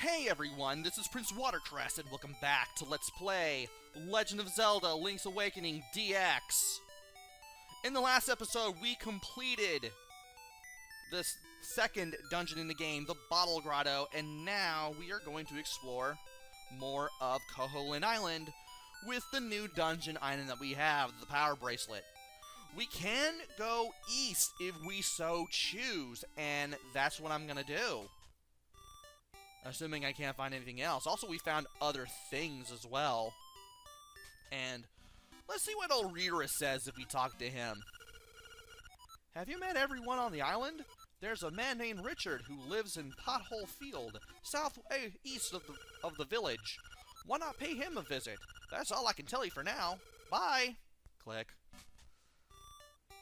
Hey everyone, this is PrinceWatercress, and welcome back to Let's Play Legend of Zelda Link's Awakening DX. In the last episode, we completed this second dungeon in the game, the Bottle Grotto, and now we are going to explore more of Koholint Island with the new dungeon item that we have, the Power Bracelet. We can go east if we so choose, and that's what I'm gonna do. Assuming I can't find anything else. Also, we found other things as well. And let's see what old Rira says if we talk to him. Have you met everyone on the island? There's a man named Richard who lives in Pothole Field, southeast of the village. Why not pay him a visit? That's all I can tell you for now. Bye! Click.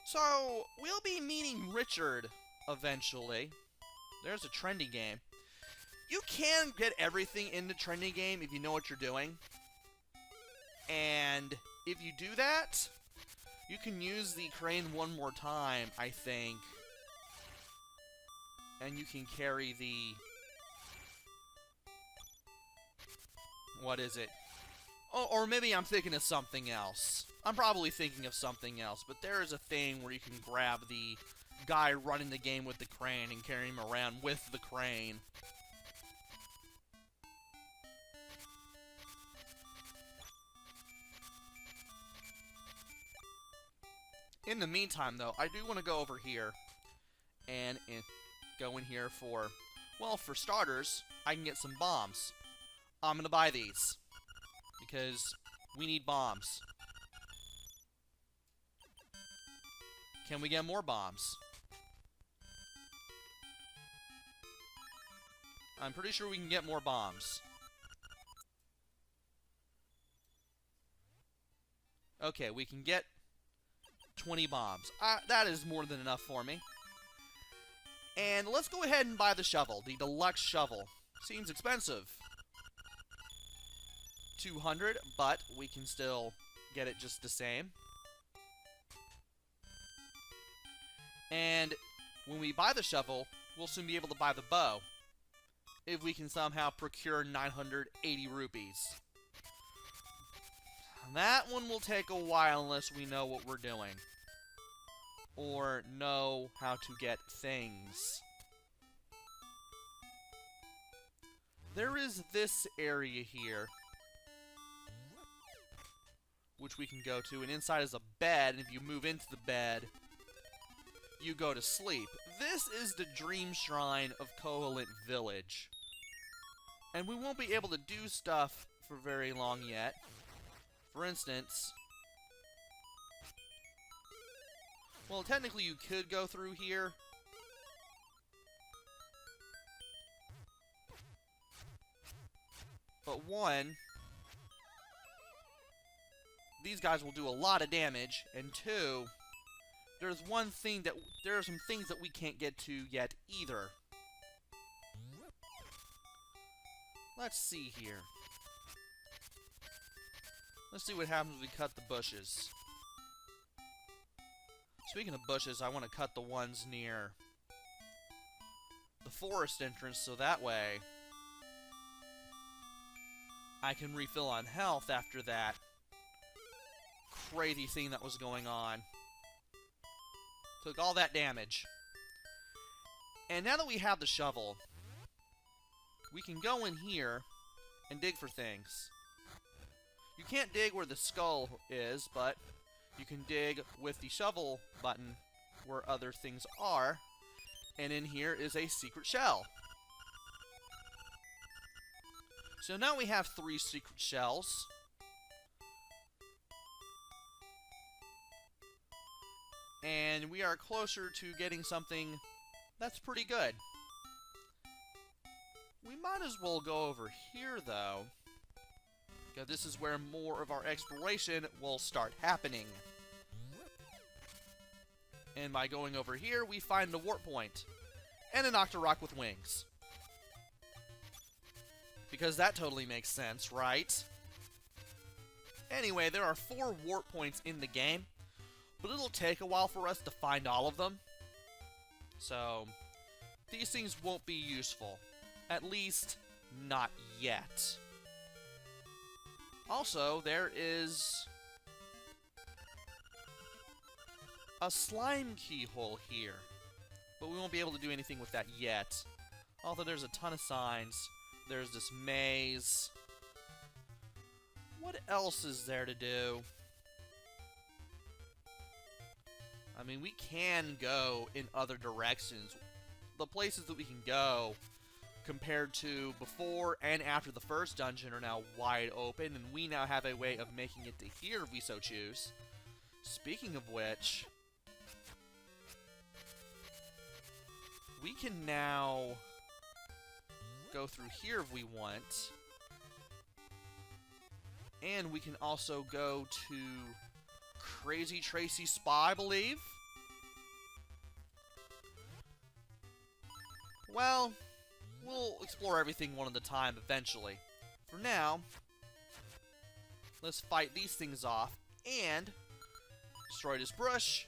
So, we'll be meeting Richard eventually. There's a trendy game. You can get everything in the trendy game if you know what you're doing. And if you do that, you can use the crane one more time, I think. And you can carry the... What is it? Oh, or maybe I'm thinking of something else. I'm probably thinking of something else, but there is a thing where you can grab the guy running the game with the crane and carry him around with the crane. In the meantime, though, I do want to go over here and go in here for, well, for starters, I can get some bombs. I'm going to buy these because we need bombs. Can we get more bombs? I'm pretty sure we can get more bombs. Okay, we can get 20 bombs. That is more than enough for me. And let's go ahead and buy the shovel, the deluxe shovel. Seems expensive. 200, but we can still get it just the same. And when we buy the shovel, we'll soon be able to buy the bow. If we can somehow procure 980 rupees. That one will take a while unless we know what we're doing. Or know how to get things. There is this area here, which we can go to, and inside is a bed, and if you move into the bed, you go to sleep. This is the Dream Shrine of Koholint Village. And we won't be able to do stuff for very long yet. For instance, well, technically you could go through here. But one, these guys will do a lot of damage, and two, there are some things that we can't get to yet either. Let's see here. Let's see what happens when we cut the bushes. Speaking of bushes, I want to cut the ones near the forest entrance, so that way I can refill on health after that crazy thing that was going on. Took all that damage. And now that we have the shovel, we can go in here and dig for things. You can't dig where the skull is, but you can dig with the shovel button where other things are. And in here is a secret shell. So now we have 3 secret shells. And we are closer to getting something that's pretty good. We might as well go over here, though. Because this is where more of our exploration will start happening. And by going over here, we find the warp point. And an Octorok with wings. Because that totally makes sense, right? Anyway, there are 4 warp points in the game. But it'll take a while for us to find all of them. So, these things won't be useful. At least Not yet. Also, there is a slime keyhole here, but we won't be able to do anything with that yet. Although there's a ton of signs. There's this maze. What else is there to do? I mean, we can go in other directions. The places that we can go, compared to before and after the first dungeon, are now wide open, and we now have a way of making it to here if we so choose. Speaking of which, we can now go through here if we want. And we can also go to Crazy Tracy's Spa, I believe. Well, we'll explore everything one at a time eventually. For now, let's fight these things off and destroy this bush,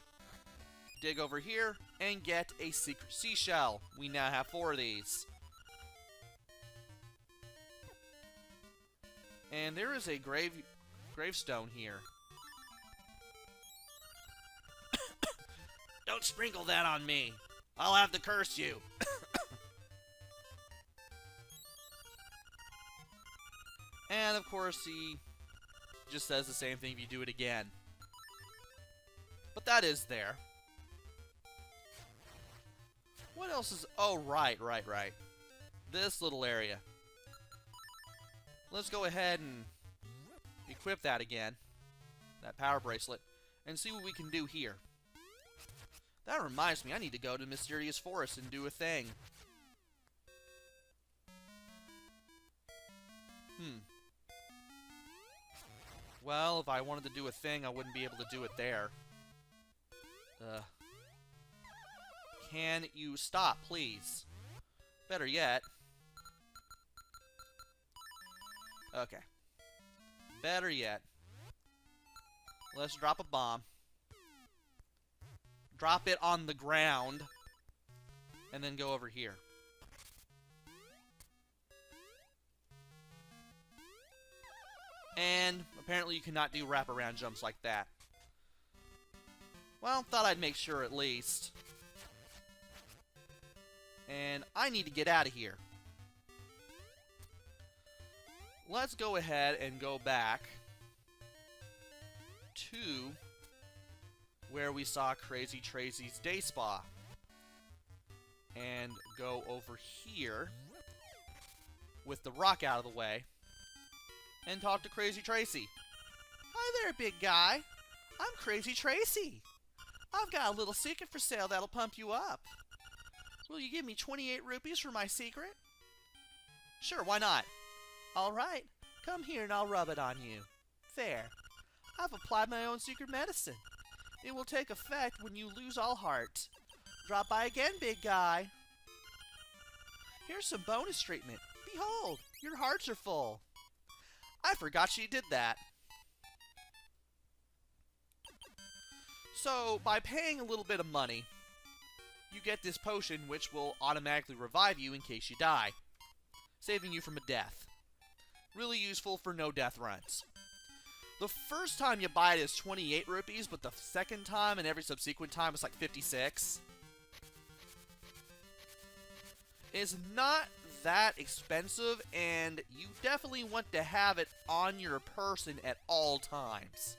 dig over here, and get a secret seashell. We now have 4 of these. And there is a gravestone here. Don't sprinkle that on me. I'll have to curse you. And of course he just says the same thing if you do it again. But that is there. What else is... Oh, right. This little area. Let's go ahead and equip that again. That power bracelet. And see what we can do here. That reminds me, I need to go to Mysterious Forest and do a thing. Well, if I wanted to do a thing, I wouldn't be able to do it there. Can you stop, please? Better yet. Okay. Better yet. Let's drop a bomb. Drop it on the ground. And then go over here. And apparently you cannot do wraparound jumps like that. Well, thought I'd make sure at least. And I need to get out of here. Let's go ahead and go back to where we saw Crazy Tracy's day spa. And go over here with the rock out of the way and talk to Crazy Tracy. Hi there, big guy. I'm Crazy Tracy. I've got a little secret for sale that'll pump you up. Will you give me 28 rupees for my secret? Sure, why not? Alright, come here and I'll rub it on you. There. I've applied my own secret medicine. It will take effect when you lose all heart. Drop by again, big guy. Here's some bonus treatment. Behold, your hearts are full. I forgot she did that. So, by paying a little bit of money, you get this potion which will automatically revive you in case you die, saving you from a death. Really useful for no death runs. The first time you buy it is 28 rupees, but the second time and every subsequent time it's like 56. It's not that expensive, and you definitely want to have it on your person at all times.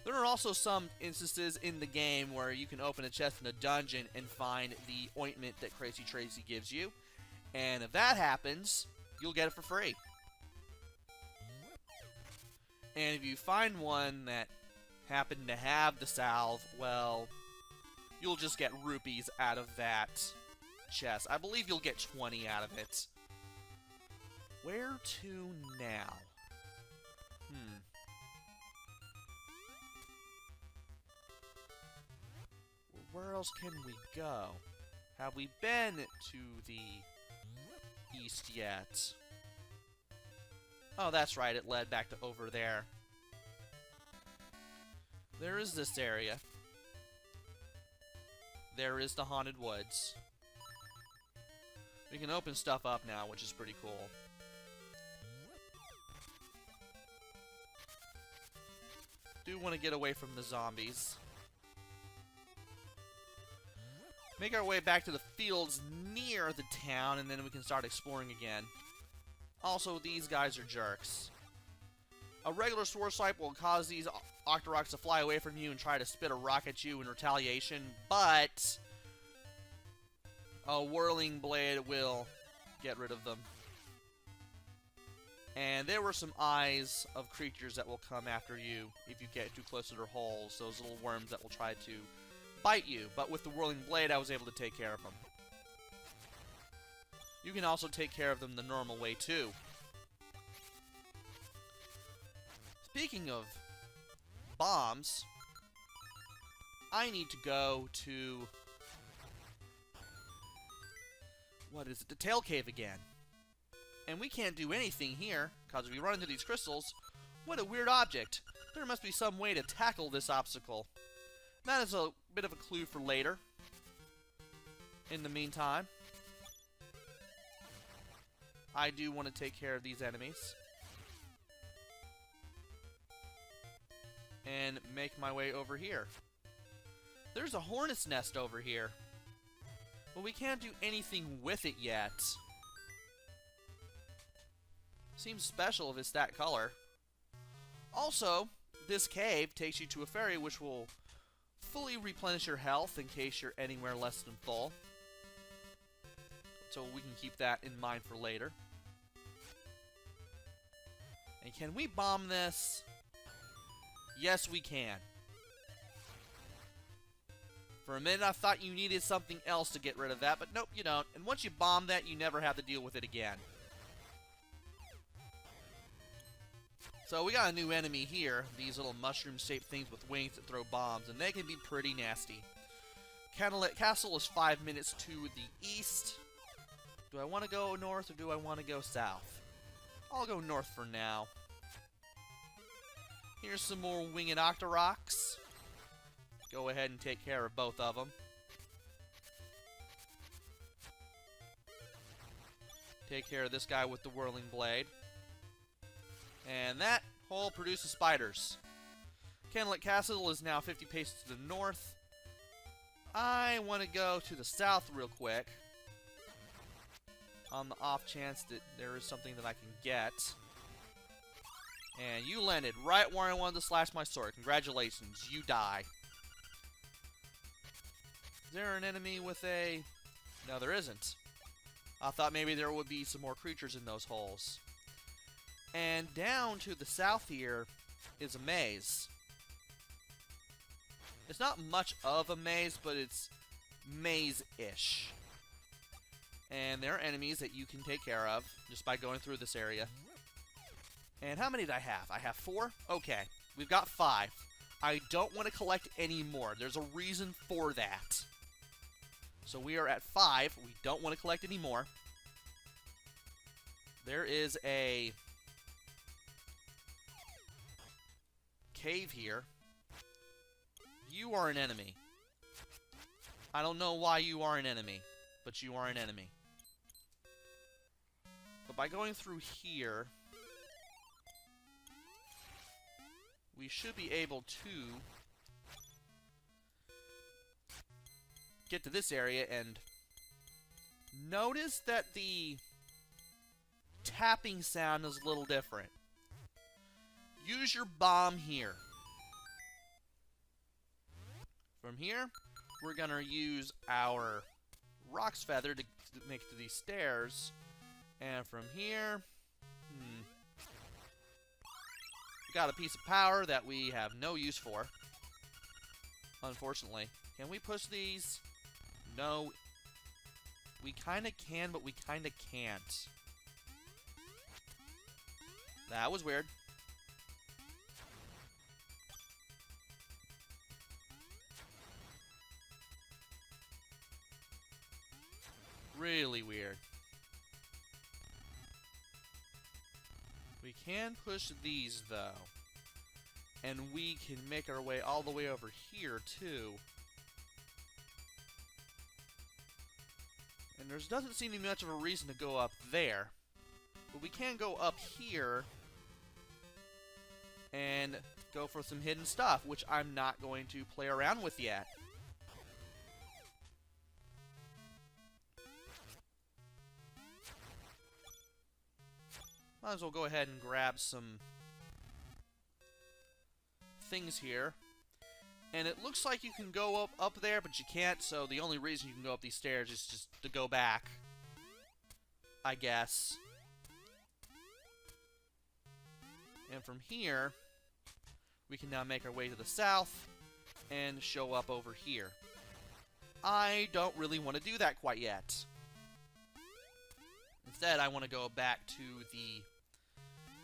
There are also some instances in the game where you can open a chest in a dungeon and find the ointment that Crazy Tracy gives you. And if that happens, you'll get it for free. And if you find one that happened to have the salve, well, you'll just get rupees out of that chest. I believe you'll get 20 out of it. Where to now? Where else can we go? Have we been to the east yet? Oh, that's right, it led back to over there. There is this area. There is the Haunted Woods. We can open stuff up now, which is pretty cool. Do want to get away from the zombies. Make our way back to the fields near the town, and then we can start exploring again. Also, these guys are jerks. A regular sword swipe will cause these Octoroks to fly away from you and try to spit a rock at you in retaliation, but a whirling blade will get rid of them. And there were some eyes of creatures that will come after you if you get too close to their holes. Those little worms that will try to bite you. But with the whirling blade, I was able to take care of them. You can also take care of them the normal way, too. Speaking of bombs, I need to go to... what is it? The Tail Cave again. And we can't do anything here, because if we run into these crystals, what a weird object. There must be some way to tackle this obstacle. That is a bit of a clue for later. In the meantime, I do want to take care of these enemies. And make my way over here. There's a hornet's nest over here. But we can't do anything with it yet. Seems special if it's that color. Also, this cave takes you to a ferry which will fully replenish your health in case you're anywhere less than full. So we can keep that in mind for later. And can we bomb this? Yes, we can. For a minute, I thought you needed something else to get rid of that, but nope, you don't. And once you bomb that, you never have to deal with it again. So we got a new enemy here. These little mushroom-shaped things with wings that throw bombs, and they can be pretty nasty. Candlelit Castle is 5 minutes to the east. Do I want to go north or do I want to go south? I'll go north for now. Here's some more winged Octoroks. Go ahead and take care of both of them. Take care of this guy with the whirling blade. And that hole produces spiders. Candlelit Castle is now 50 paces to the north. I want to go to the south real quick. On the off chance that there is something that I can get. And you landed right where I wanted to slash my sword. Congratulations, you die. Is there an enemy with a... No, there isn't. I thought maybe there would be some more creatures in those holes. And down to the south here is a maze. It's not much of a maze, but it's maze-ish. And there are enemies that you can take care of just by going through this area. And how many did I have? I have 4? Okay, we've got 5. I don't want to collect any more. There's a reason for that. So we are at 5. We don't want to collect any more. There is a cave here. You are an enemy. I don't know why you are an enemy, but you are an enemy. But by going through here, we should be able to get to this area and notice that the tapping sound is a little different. Use your bomb here. From here, we're going to use our Rock's Feather to make it to these stairs. And from here, we got a piece of power that we have no use for. Unfortunately. Can we push these? No. We kind of can, but we kind of can't. That was weird. Really weird. We can push these, though. And we can make our way all the way over here, too. And there doesn't seem to be much of a reason to go up there. But we can go up here and go for some hidden stuff, which I'm not going to play around with yet. Might as well go ahead and grab some things here. And it looks like you can go up there, but you can't, so the only reason you can go up these stairs is just to go back, I guess. And from here, we can now make our way to the south and show up over here. I don't really want to do that quite yet. Instead, I want to go back to the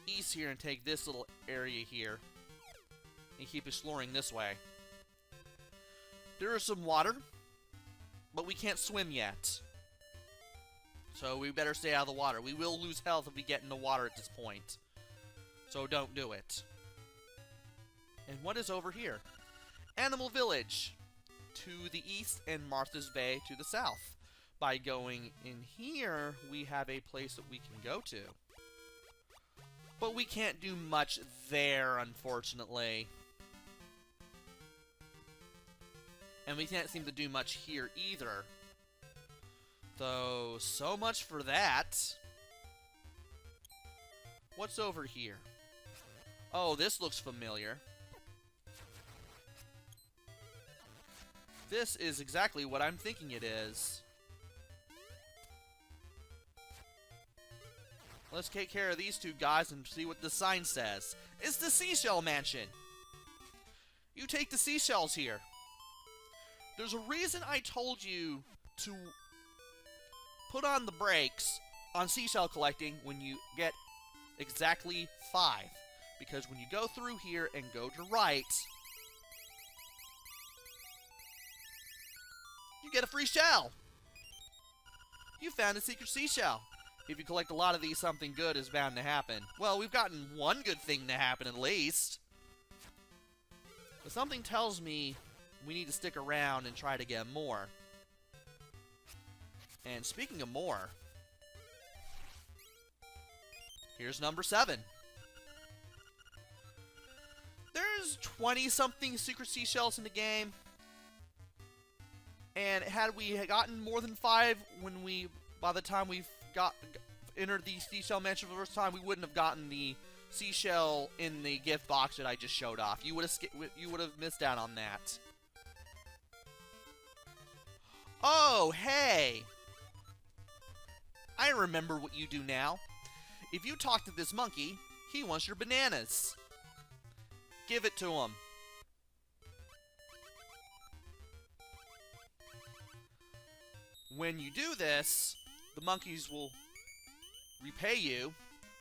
east here and take this little area here and keep exploring this way. There is some water, but we can't swim yet. So we better stay out of the water. We will lose health if we get in the water at this point. So don't do it. And what is over here? Animal Village to the east and Martha's Bay to the south. By going in here, we have a place that we can go to. But we can't do much there, unfortunately. And we can't seem to do much here either. Though, so much for that. What's over here? Oh, this looks familiar. This is exactly what I'm thinking it is. Let's take care of these two guys and see what the sign says. It's the Seashell Mansion. You take the seashells here. There's a reason I told you to put on the brakes on seashell collecting when you get exactly 5. Because when you go through here and go to right, you get a free shell. You found a secret seashell. If you collect a lot of these, something good is bound to happen. Well, we've gotten one good thing to happen at least. But something tells me we need to stick around and try to get more. And speaking of more, here's number 7. There's 20-something secret seashells in the game. And had we gotten more than 5 by the time we've entered the seashell mansion for the first time, we wouldn't have gotten the seashell in the gift box that I just showed off. You would have missed out on that. Oh, hey! I remember what you do now. If you talk to this monkey, he wants your bananas. Give it to him. When you do this, the monkeys will repay you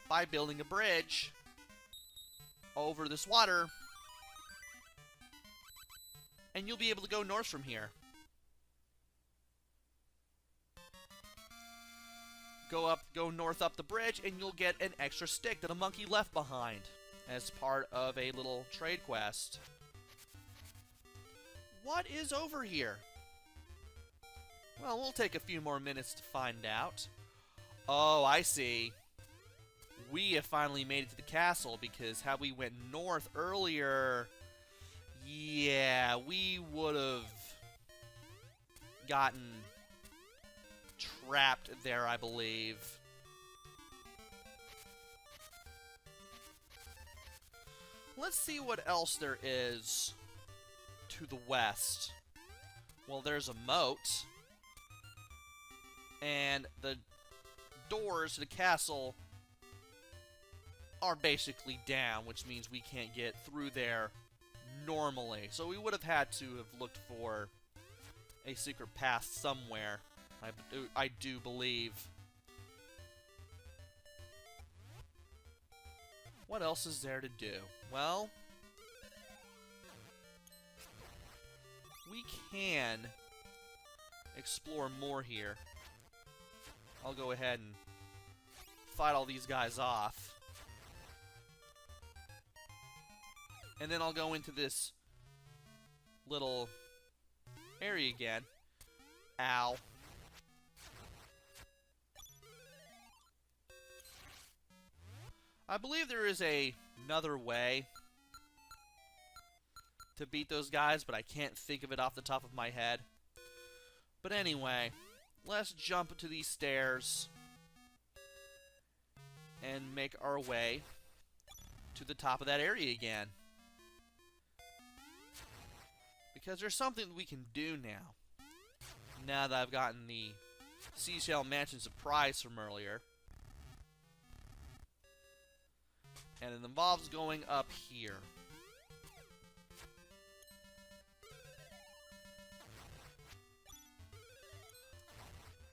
by building a bridge over this water, and you'll be able to go north from here. Go north up the bridge, and you'll get an extra stick that a monkey left behind as part of a little trade quest. What is over here? Well, we'll take a few more minutes to find out. Oh, I see. We have finally made it to the castle, because had we went north earlier, yeah, we would have gotten trapped there, I believe. Let's see what else there is to the west. Well, there's a moat. And the doors to the castle are basically down, which means we can't get through there normally. So we would have had to have looked for a secret path somewhere, I do believe. What else is there to do? Well, we can explore more here. I'll go ahead and fight all these guys off. And then I'll go into this little area again. Ow. I believe there is another way to beat those guys, but I can't think of it off the top of my head. But anyway, let's jump to these stairs and make our way to the top of that area again. Because there's something we can do now. Now that I've gotten the Seashell Mansion surprise from earlier. And it involves going up here.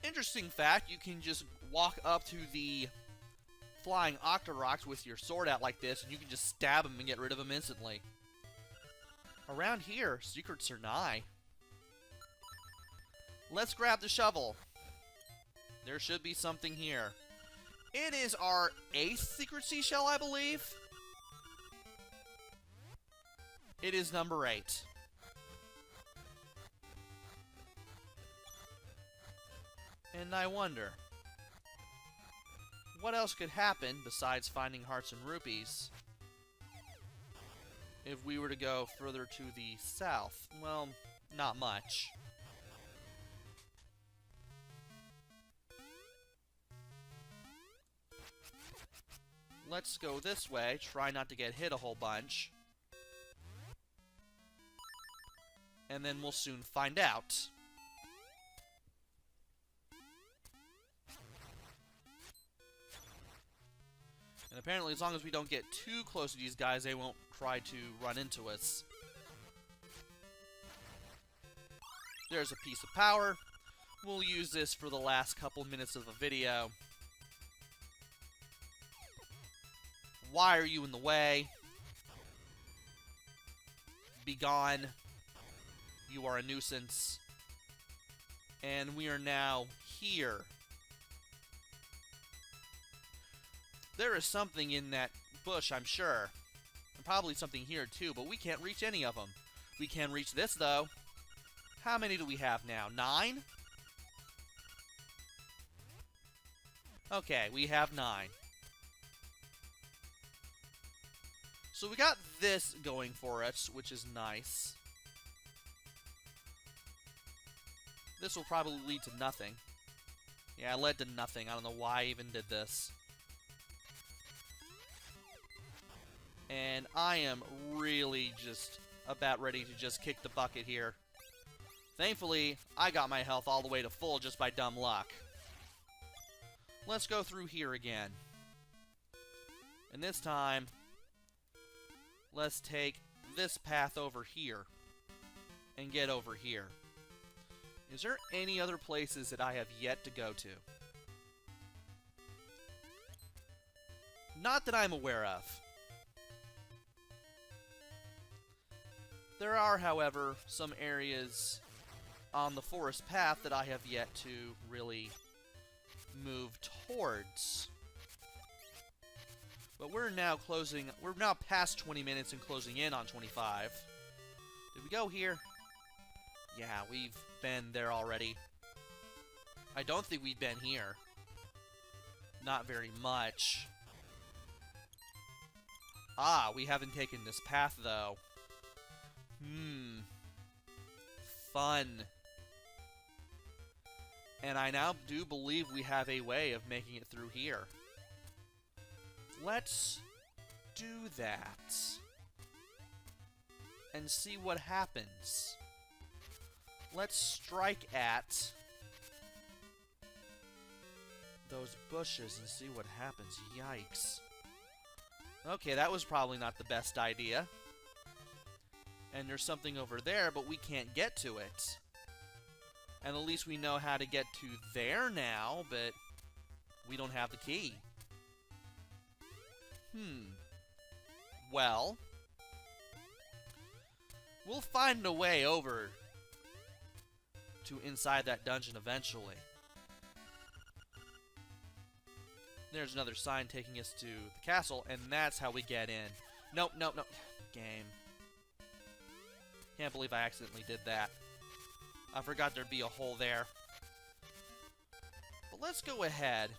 Interesting fact, you can just walk up to the flying Octoroks with your sword out like this, and you can just stab them and get rid of them instantly. Around here, secrets are nigh. Let's grab the shovel. There should be something here. It is our 8th secret seashell, I believe. It is number 8. And I wonder, what else could happen besides finding hearts and rupees if we were to go further to the south? Well, not much. Let's go this way, try not to get hit a whole bunch. And then we'll soon find out. And apparently, as long as we don't get too close to these guys, they won't try to run into us. There's a piece of power. We'll use this for the last couple minutes of the video. Why are you in the way? Be gone. You are a nuisance. And we are now here. There is something in that bush, I'm sure. And probably something here too, but we can't reach any of them. We can reach this though. How many do we have now? 9? Okay, we have 9. So we got this going for us, which is nice. This will probably lead to nothing. Yeah, it led to nothing. I don't know why I even did this. And I am really just about ready to just kick the bucket here. Thankfully, I got my health all the way to full just by dumb luck. Let's go through here again. And this time, let's take this path over here and get over here. Is there any other places that I have yet to go to? Not that I'm aware of. There are, however, some areas on the forest path that I have yet to really move towards. But we're now past 20 minutes and closing in on 25. Did we go here? Yeah, we've been there already. I don't think we've been here. Not very much. Ah, we haven't taken this path, though. Fun. And I now do believe we have a way of making it through here. Let's do that. And see what happens. Let's strike at those bushes and see what happens. Yikes. Okay, that was probably not the best idea. And there's something over there, but we can't get to it. And at least we know how to get to there now, but we don't have the key. Well, we'll find a way over to inside that dungeon eventually. There's another sign taking us to the castle, and that's how we get in. Nope, nope, nope. Game. Can't believe I accidentally did that. I forgot there'd be a hole there. But let's go ahead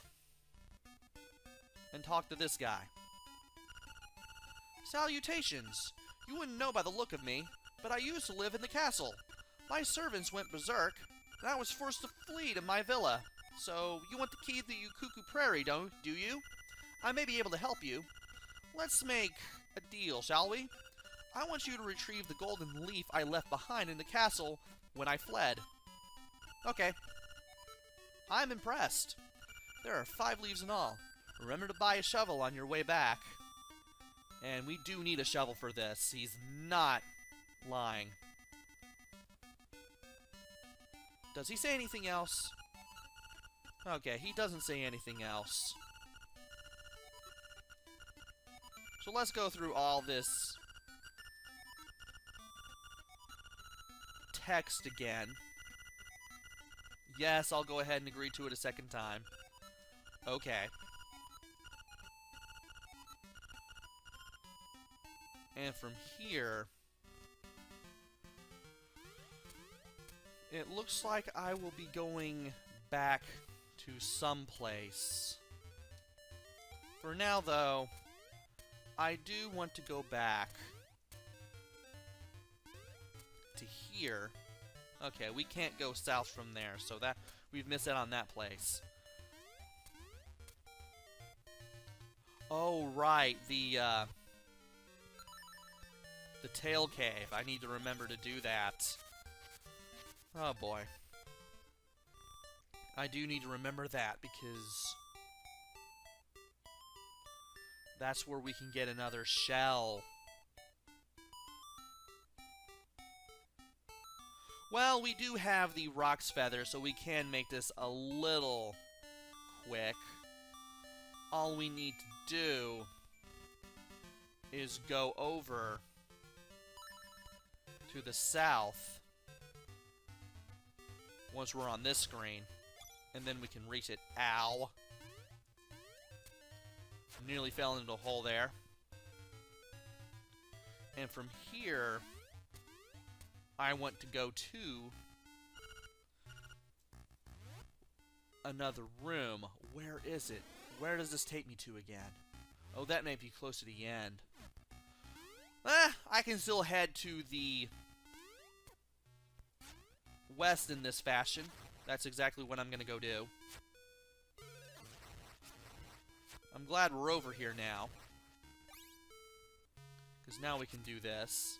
and talk to this guy. Salutations! You wouldn't know by the look of me, but I used to live in the castle. My servants went berserk, and I was forced to flee to my villa. So, you want the key to the Ukuku Prairie, do you? I may be able to help you. Let's make a deal, shall we? I want you to retrieve the golden leaf I left behind in the castle when I fled. Okay. I'm impressed. There are 5 leaves in all. Remember to buy a shovel on your way back. And we do need a shovel for this. He's not lying. Does he say anything else? Okay, he doesn't say anything else. So let's go through all this text again. Yes, I'll go ahead and agree to it a second time. Okay. And from here, it looks like I will be going back to some place. For now, though, I do want to go back to here. Okay, we can't go south from there, so that we've missed out on that place. Oh, right, the tail cave. I need to remember to do that. Oh, boy. I do need to remember that, because that's where we can get another shell. Well, we do have the Rock's Feather, so we can make this a little quick. All we need to do is go over to the south once we're on this screen, and then we can reach it. Ow. Nearly fell into a hole there. And from here, I want to go to another room. Where is it? Where does this take me to again? Oh, that may be close to the end. I can still head to the west in this fashion. That's exactly what I'm going to go do. I'm glad we're over here now, because now we can do this.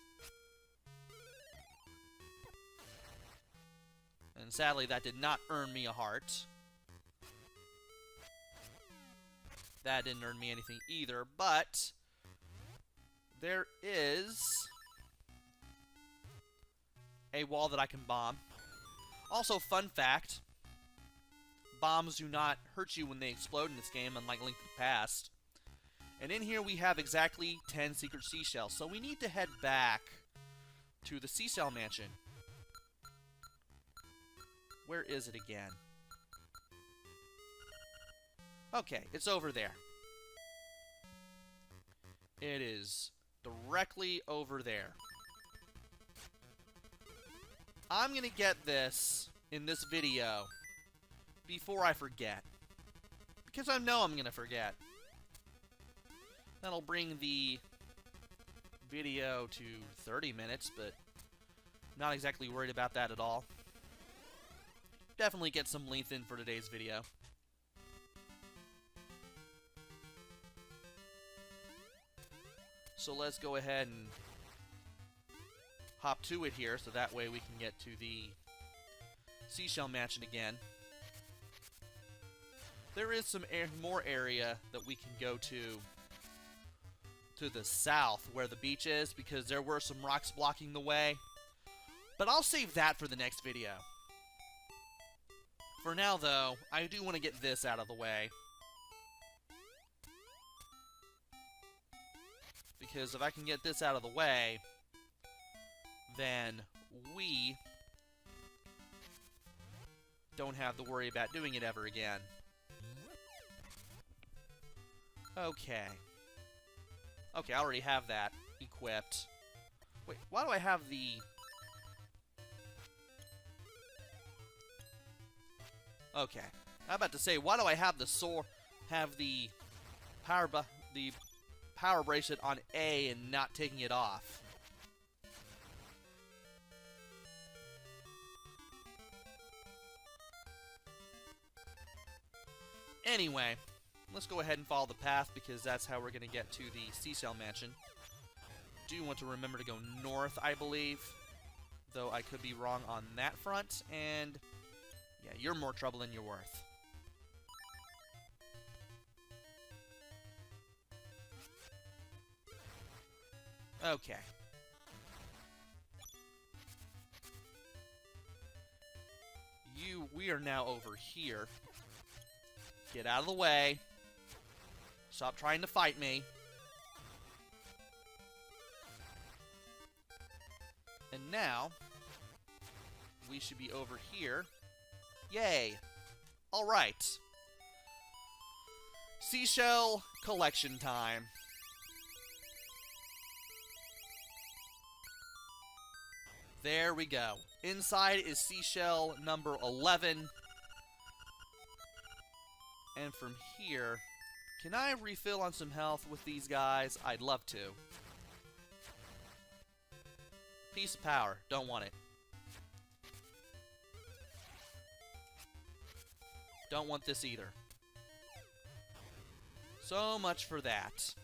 And sadly, that did not earn me a heart. That didn't earn me anything either, but there is a wall that I can bomb. Also, fun fact, bombs do not hurt you when they explode in this game, unlike Link to the Past. And in here we have exactly 10 secret seashells, so we need to head back to the Seashell Mansion. Where is it again? Okay, it's over there. It is directly over there. I'm gonna get this in this video before I forget, because I know I'm gonna forget. That'll bring the video to 30 minutes, but not exactly worried about that at all. Definitely get some length in for today's video. So let's go ahead and hop to it here, so that way we can get to the Seashell Mansion again. There is some more area that we can go to the south, where the beach is, because there were some rocks blocking the way. But I'll save that for the next video. For now, though, I do want to get this out of the way. Because if I can get this out of the way, then we don't have to worry about doing it ever again. Okay. Okay, I already have that equipped. Wait, why do I have the... Okay. I'm about to say, why do I have the power bracelet on A and not taking it off? Anyway, let's go ahead and follow the path because that's how we're going to get to the Seashell Mansion. Do want to remember to go north, I believe. Though I could be wrong on that front, and yeah, you're more trouble than you're worth. Okay. We are now over here. Get out of the way. Stop trying to fight me. And now, we should be over here. Yay! Alright. Seashell collection time. There we go. Inside is seashell number 11. And from here, can I refill on some health with these guys? I'd love to. Piece of power. Don't want it. Don't want this either. So much for that.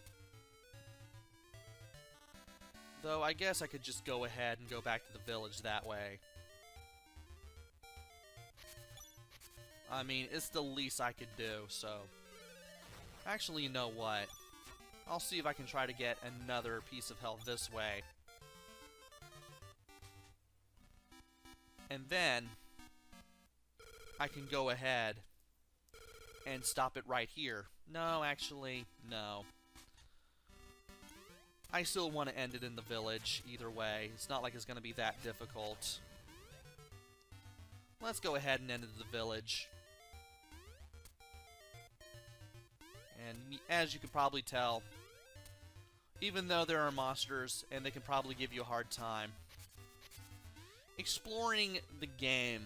Though, I guess I could just go ahead and go back to the village that way. I mean, it's the least I could do, so... Actually, you know what? I'll see if I can try to get another piece of health this way. And then, I can go ahead and stop it right here. No, actually, no. I still want to end it in the village, either way. It's not like it's going to be that difficult. Let's go ahead and end it in the village. And as you can probably tell, even though there are monsters, and they can probably give you a hard time, exploring the game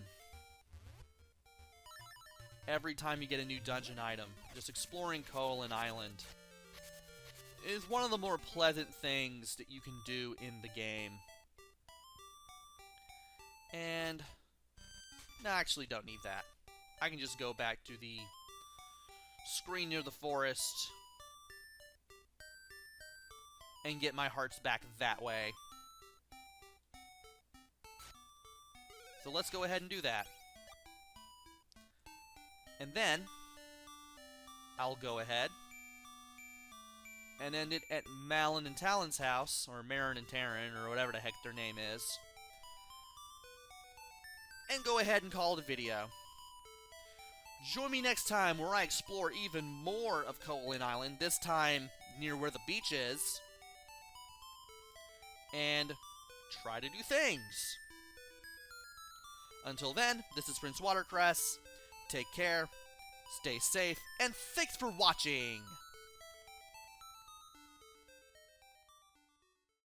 every time you get a new dungeon item, just exploring Colin Island, is one of the more pleasant things that you can do in the game. And no, I actually don't need that. I can just go back to the screen near the forest and get my hearts back that way. So let's go ahead and do that. And then I'll go ahead and end it at Malin and Talon's house, or Marin and Taran, or whatever the heck their name is, and go ahead and call it a video. Join me next time where I explore even more of Colin Island, this time near where the beach is, and try to do things. Until then, this is PrinceWatercress. Take care, stay safe, and thanks for watching!